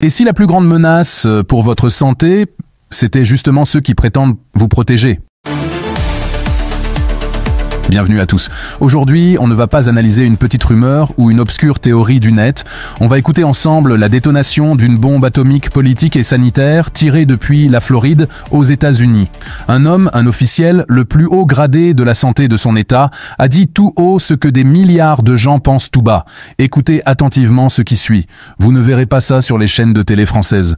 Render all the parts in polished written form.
Et si la plus grande menace pour votre santé, c'était justement ceux qui prétendent vous protéger? Bienvenue à tous. Aujourd'hui, on ne va pas analyser une petite rumeur ou une obscure théorie du net. On va écouter ensemble la détonation d'une bombe atomique politique et sanitaire tirée depuis la Floride aux États-Unis. Un homme, un officiel, le plus haut gradé de la santé de son État, a dit tout haut ce que des milliards de gens pensent tout bas. Écoutez attentivement ce qui suit. Vous ne verrez pas ça sur les chaînes de télé françaises.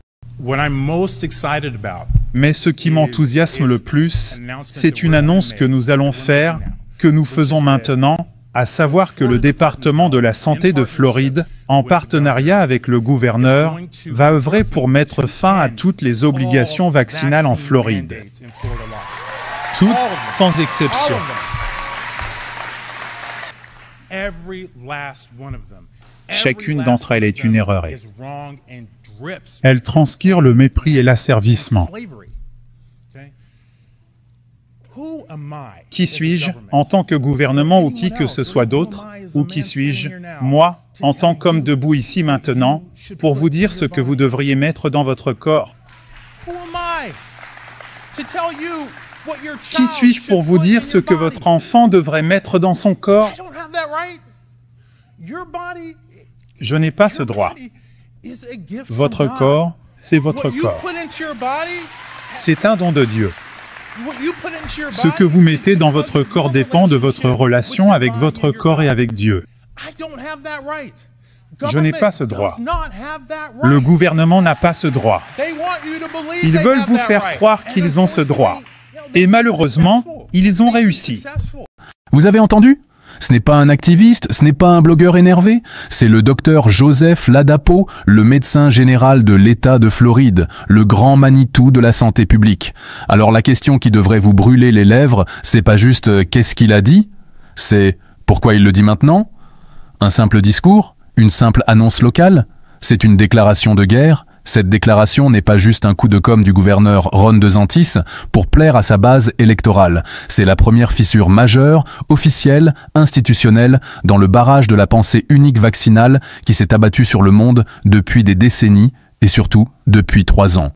Mais ce qui m'enthousiasme le plus, c'est une annonce que nous allons faire, que nous faisons maintenant, à savoir que le département de la santé de Floride, en partenariat avec le gouverneur, va œuvrer pour mettre fin à toutes les obligations vaccinales en Floride. Toutes, sans exception. Chacune d'entre elles est une erreur. Elle transpire le mépris et l'asservissement. Qui suis-je, en tant que gouvernement ou qui que ce soit d'autre? Ou qui suis-je, moi, en tant qu'homme debout ici maintenant, pour vous dire ce que vous devriez mettre dans votre corps? Qui suis-je pour vous dire ce que votre enfant devrait mettre dans son corps? Je n'ai pas ce droit. Votre corps, c'est votre corps. C'est un don de Dieu. Ce que vous mettez dans votre corps dépend de votre relation avec votre corps et avec Dieu. Je n'ai pas ce droit. Le gouvernement n'a pas ce droit. Ils veulent vous faire croire qu'ils ont ce droit. Et malheureusement, ils ont réussi. Vous avez entendu ? Ce n'est pas un activiste, ce n'est pas un blogueur énervé, c'est le docteur Joseph Ladapo, le médecin général de l'État de Floride, le grand Manitou de la santé publique. Alors la question qui devrait vous brûler les lèvres, c'est pas juste « qu'est-ce qu'il a dit ?» C'est « pourquoi il le dit maintenant ?» Un simple discours? Une simple annonce locale? C'est une déclaration de guerre? Cette déclaration n'est pas juste un coup de com' du gouverneur Ron DeSantis pour plaire à sa base électorale. C'est la première fissure majeure, officielle, institutionnelle, dans le barrage de la pensée unique vaccinale qui s'est abattue sur le monde depuis des décennies et surtout depuis 3 ans.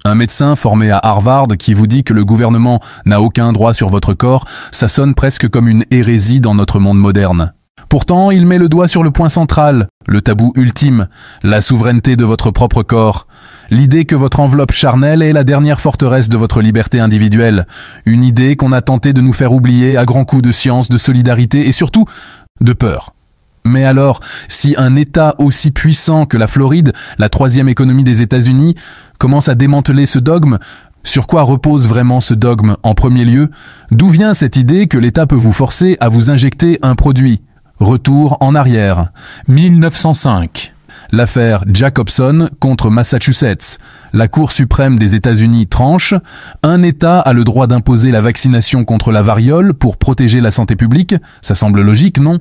Un médecin formé à Harvard qui vous dit que le gouvernement n'a aucun droit sur votre corps, ça sonne presque comme une hérésie dans notre monde moderne. Pourtant, il met le doigt sur le point central, le tabou ultime, la souveraineté de votre propre corps. L'idée que votre enveloppe charnelle est la dernière forteresse de votre liberté individuelle. Une idée qu'on a tenté de nous faire oublier à grands coups de science, de solidarité et surtout de peur. Mais alors, si un État aussi puissant que la Floride, la 3e économie des États-Unis, commence à démanteler ce dogme, sur quoi repose vraiment ce dogme en premier lieu? D'où vient cette idée que l'État peut vous forcer à vous injecter un produit? Retour en arrière. 1905. L'affaire Jacobson contre Massachusetts. La Cour suprême des États-Unis tranche. Un État a le droit d'imposer la vaccination contre la variole pour protéger la santé publique. Ça semble logique, non?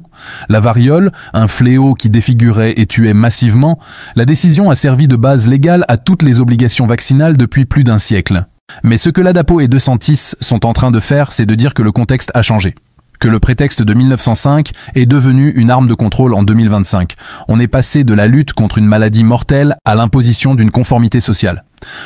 La variole, un fléau qui défigurait et tuait massivement, la décision a servi de base légale à toutes les obligations vaccinales depuis plus d'un siècle. Mais ce que Ladapo et DeSantis sont en train de faire, c'est de dire que le contexte a changé. Que le prétexte de 1905 est devenu une arme de contrôle en 2025. On est passé de la lutte contre une maladie mortelle à l'imposition d'une conformité sociale.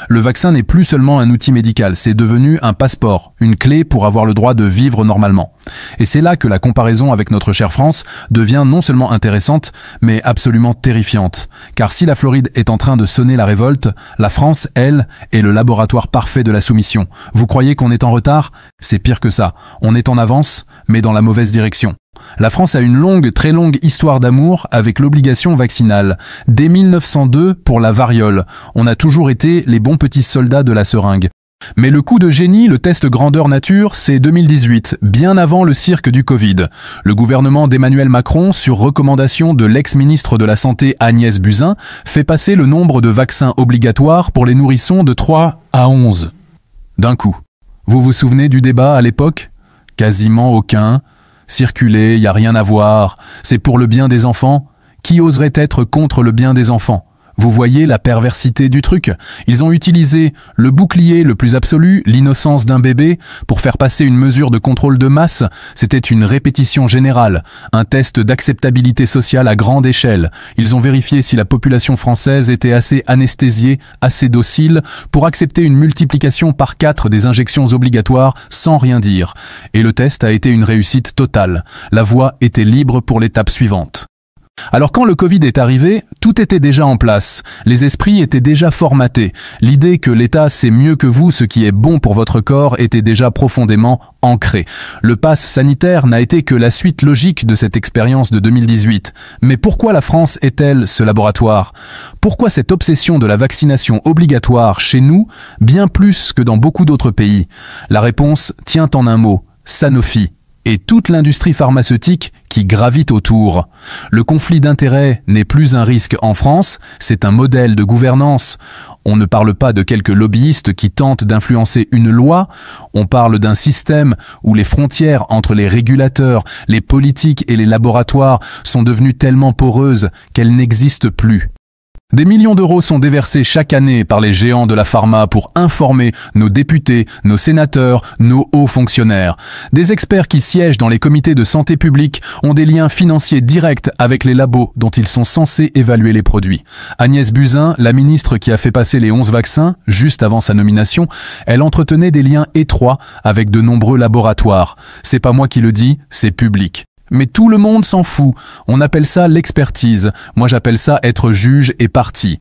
Le vaccin n'est plus seulement un outil médical, c'est devenu un passeport, une clé pour avoir le droit de vivre normalement. Et c'est là que la comparaison avec notre chère France devient non seulement intéressante, mais absolument terrifiante. Car si la Floride est en train de sonner la révolte, la France, elle, est le laboratoire parfait de la soumission. Vous croyez qu'on est en retard? C'est pire que ça. On est en avance, mais dans la mauvaise direction. La France a une longue, très longue histoire d'amour avec l'obligation vaccinale. Dès 1902, pour la variole, on a toujours été les bons petits soldats de la seringue. Mais le coup de génie, le test grandeur nature, c'est 2018, bien avant le cirque du Covid. Le gouvernement d'Emmanuel Macron, sur recommandation de l'ex-ministre de la Santé Agnès Buzyn, fait passer le nombre de vaccins obligatoires pour les nourrissons de 3 à 11. D'un coup. Vous vous souvenez du débat à l'époque? Quasiment aucun. Circuler, y a rien à voir. C'est pour le bien des enfants. Qui oserait être contre le bien des enfants? Vous voyez la perversité du truc? Ils ont utilisé le bouclier le plus absolu, l'innocence d'un bébé, pour faire passer une mesure de contrôle de masse. C'était une répétition générale, un test d'acceptabilité sociale à grande échelle. Ils ont vérifié si la population française était assez anesthésiée, assez docile, pour accepter une multiplication par 4 des injections obligatoires sans rien dire. Et le test a été une réussite totale. La voie était libre pour l'étape suivante. Alors quand le Covid est arrivé, tout était déjà en place, les esprits étaient déjà formatés, l'idée que l'État sait mieux que vous ce qui est bon pour votre corps était déjà profondément ancrée. Le pass sanitaire n'a été que la suite logique de cette expérience de 2018. Mais pourquoi la France est-elle ce laboratoire? Pourquoi cette obsession de la vaccination obligatoire chez nous, bien plus que dans beaucoup d'autres pays? La réponse tient en un mot, Sanofi. Et toute l'industrie pharmaceutique qui gravite autour. Le conflit d'intérêts n'est plus un risque en France, c'est un modèle de gouvernance. On ne parle pas de quelques lobbyistes qui tentent d'influencer une loi, on parle d'un système où les frontières entre les régulateurs, les politiques et les laboratoires sont devenues tellement poreuses qu'elles n'existent plus. Des millions d'euros sont déversés chaque année par les géants de la pharma pour informer nos députés, nos sénateurs, nos hauts fonctionnaires. Des experts qui siègent dans les comités de santé publique ont des liens financiers directs avec les labos dont ils sont censés évaluer les produits. Agnès Buzyn, la ministre qui a fait passer les 11 vaccins, juste avant sa nomination, elle entretenait des liens étroits avec de nombreux laboratoires. C'est pas moi qui le dis, c'est public. Mais tout le monde s'en fout. On appelle ça l'expertise. Moi j'appelle ça être juge et partie.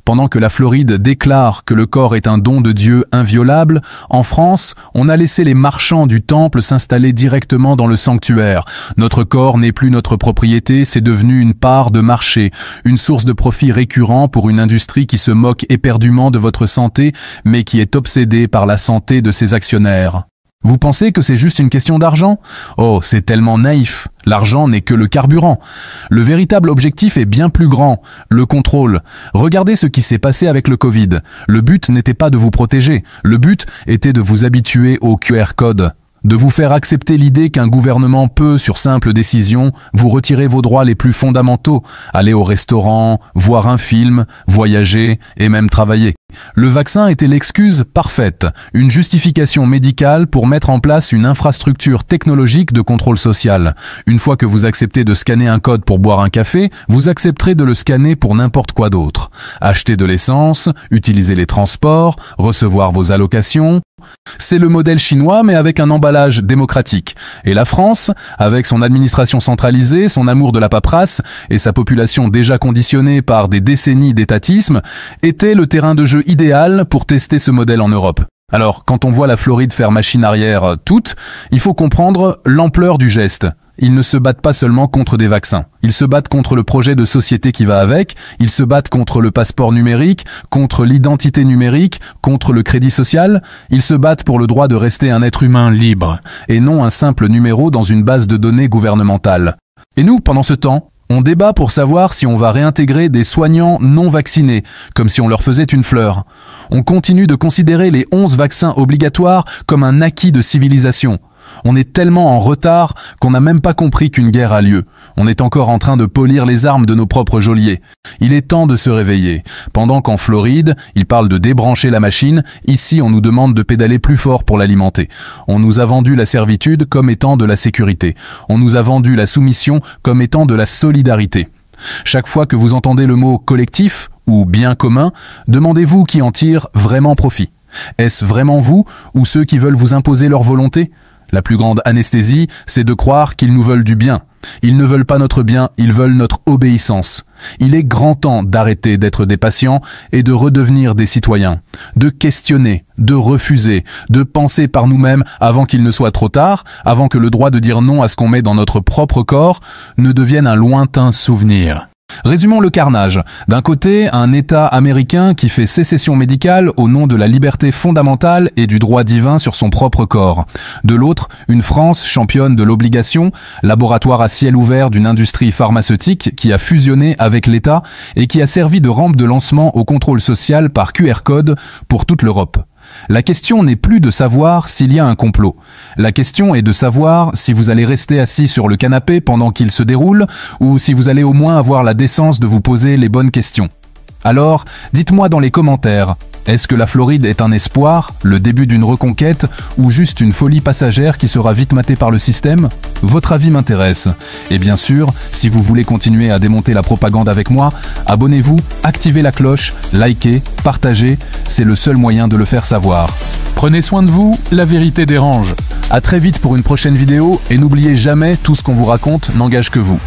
Pendant que la Floride déclare que le corps est un don de Dieu inviolable, en France, on a laissé les marchands du temple s'installer directement dans le sanctuaire. Notre corps n'est plus notre propriété, c'est devenu une part de marché, une source de profit récurrent pour une industrie qui se moque éperdument de votre santé, mais qui est obsédée par la santé de ses actionnaires. Vous pensez que c'est juste une question d'argent? Oh, c'est tellement naïf. L'argent n'est que le carburant. Le véritable objectif est bien plus grand, le contrôle. Regardez ce qui s'est passé avec le Covid. Le but n'était pas de vous protéger, le but était de vous habituer au QR code. De vous faire accepter l'idée qu'un gouvernement peut, sur simple décision, vous retirer vos droits les plus fondamentaux, aller au restaurant, voir un film, voyager et même travailler. Le vaccin était l'excuse parfaite, une justification médicale pour mettre en place une infrastructure technologique de contrôle social. Une fois que vous acceptez de scanner un code pour boire un café, vous accepterez de le scanner pour n'importe quoi d'autre. Acheter de l'essence, utiliser les transports, recevoir vos allocations. C'est le modèle chinois mais avec un emballage démocratique. Et la France, avec son administration centralisée, son amour de la paperasse et sa population déjà conditionnée par des décennies d'étatisme, était le terrain de jeu idéal pour tester ce modèle en Europe. Alors, quand on voit la Floride faire machine arrière toute, il faut comprendre l'ampleur du geste. Ils ne se battent pas seulement contre des vaccins. Ils se battent contre le projet de société qui va avec, ils se battent contre le passeport numérique, contre l'identité numérique, contre le crédit social. Ils se battent pour le droit de rester un être humain libre, et non un simple numéro dans une base de données gouvernementale. Et nous, pendant ce temps, on débat pour savoir si on va réintégrer des soignants non vaccinés, comme si on leur faisait une fleur. On continue de considérer les 11 vaccins obligatoires comme un acquis de civilisation. On est tellement en retard qu'on n'a même pas compris qu'une guerre a lieu. On est encore en train de polir les armes de nos propres geôliers. Il est temps de se réveiller. Pendant qu'en Floride, ils parlent de débrancher la machine, ici on nous demande de pédaler plus fort pour l'alimenter. On nous a vendu la servitude comme étant de la sécurité. On nous a vendu la soumission comme étant de la solidarité. Chaque fois que vous entendez le mot collectif ou bien commun, demandez-vous qui en tire vraiment profit. Est-ce vraiment vous ou ceux qui veulent vous imposer leur volonté ? La plus grande anesthésie, c'est de croire qu'ils nous veulent du bien. Ils ne veulent pas notre bien, ils veulent notre obéissance. Il est grand temps d'arrêter d'être des patients et de redevenir des citoyens. De questionner, de refuser, de penser par nous-mêmes avant qu'il ne soit trop tard, avant que le droit de dire non à ce qu'on met dans notre propre corps ne devienne un lointain souvenir. Résumons le carnage. D'un côté, un État américain qui fait sécession médicale au nom de la liberté fondamentale et du droit divin sur son propre corps. De l'autre, une France championne de l'obligation, laboratoire à ciel ouvert d'une industrie pharmaceutique qui a fusionné avec l'État et qui a servi de rampe de lancement au contrôle social par QR code pour toute l'Europe. La question n'est plus de savoir s'il y a un complot. La question est de savoir si vous allez rester assis sur le canapé pendant qu'il se déroule ou si vous allez au moins avoir la décence de vous poser les bonnes questions. Alors, dites-moi dans les commentaires, est-ce que la Floride est un espoir, le début d'une reconquête, ou juste une folie passagère qui sera vite matée par le système? Votre avis m'intéresse. Et bien sûr, si vous voulez continuer à démonter la propagande avec moi, abonnez-vous, activez la cloche, likez, partagez, c'est le seul moyen de le faire savoir. Prenez soin de vous, la vérité dérange. À très vite pour une prochaine vidéo, et n'oubliez jamais, tout ce qu'on vous raconte n'engage que vous.